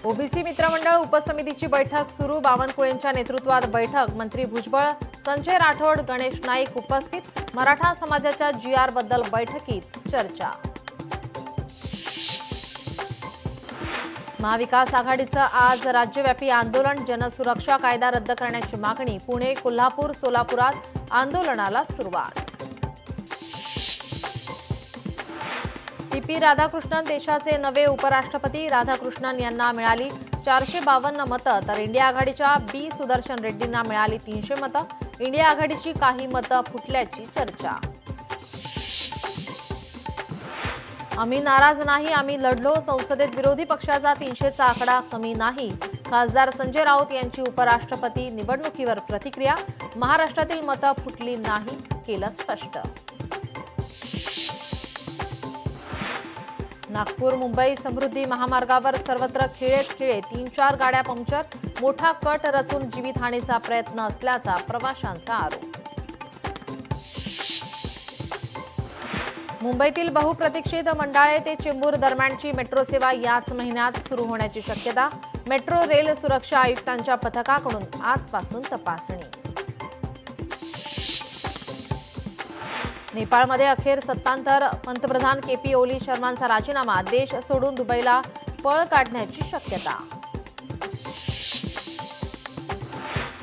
OBC मित्रमंडळ उपसमितीची बैठक सुरू। बावनकुळेंच्या नेतृत्वात बैठक। मंत्री भुजबळ, संजय राठोड, गणेश नाईक उपस्थित। मराठा समाजाच्या जीआर बद्दल बैठकीत चर्चा। महाविकास आघाडीचं आज राज्यव्यापी आंदोलन। जनसुरक्षा कायदा रद्द करण्याची मागणी। पुणे, कोल्हापूर, सोलापुरात आंदोलनाला सुरुवात। सीपी राधाकृष्णन देशाचे नवे उपराष्ट्रपती। राधाकृष्णन यांना मिळाली 452 मतं, तर इंडिया आघाडीच्या बी सुदर्शन रेड्डींना मिळाली 300 मतं। इंडिया आघाडीची काही मतं फुटल्याची चर्चा। आम्ही नाराज नाही, आम्ही लढलो। संसदेत विरोधी पक्षाचा 300चा आकडा कमी नाही। खासदार संजय राऊत यांची उपराष्ट्रपती निवडणुकीवर प्रतिक्रिया। महाराष्ट्रातील मतं फुटली नाही, केलं स्पष्ट। नागपूर मुंबई समृद्धी महामार्गावर सर्वत्र खिळेच खिळे। 3-4 गाड्या पंक्चर। मोठा कट रचून जीवितहानीचा प्रयत्न असल्याचा प्रवाशांचा आरोप। मुंबईतील बहुप्रतीक्षित मंडाळे ते चेंबूर दरम्यानची मेट्रो सेवा याच महिन्यात सुरू होण्याची शक्यता। मेट्रो रेल सुरक्षा आयुक्तांच्या पथकाकडून आजपासून तपासणी। नेपाळमध्ये अखेर सत्तांतर। पंतप्रधान केपी ओली शर्मांचा राजीनामा। देश सोडून दुबईला पळ काढण्याची शक्यता।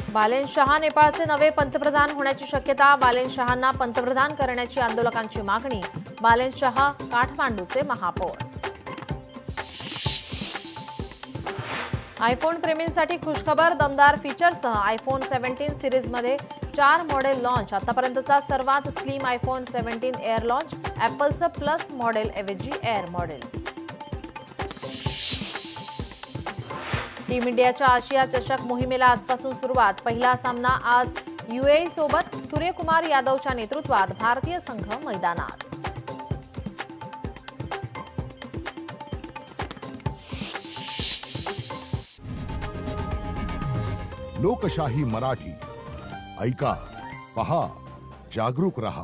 बालेन शहा नेपाळचे नवे पंतप्रधान होण्याची शक्यता। बालेन शहांना पंतप्रधान करण्याची आंदोलकांची मागणी। बालेन शहा काठमांडूचे महापौर। आयफोन प्रेमींसाठी खुशखबर। दमदार फीचरसह आयफोन 17 सीरीजमध्ये 4 मॉडेल लॉन्च। आतापर्यंतचा सर्वात स्लिम आयफोन 17 एअर लॉन्च। ॲपलचं प्लस मॉडेल ऐवजी एअर मॉडेल। टीम इंडियाच्या आशिया चषक मोहिमेला आजपासून सुरुवात। पहिला सामना आज यूएई सोबत। सूर्यकुमार यादवच्या नेतृत्वात भारतीय संघ मैदानात। लोकशाही मराठी ऐका, पहा, जागरूक रहा।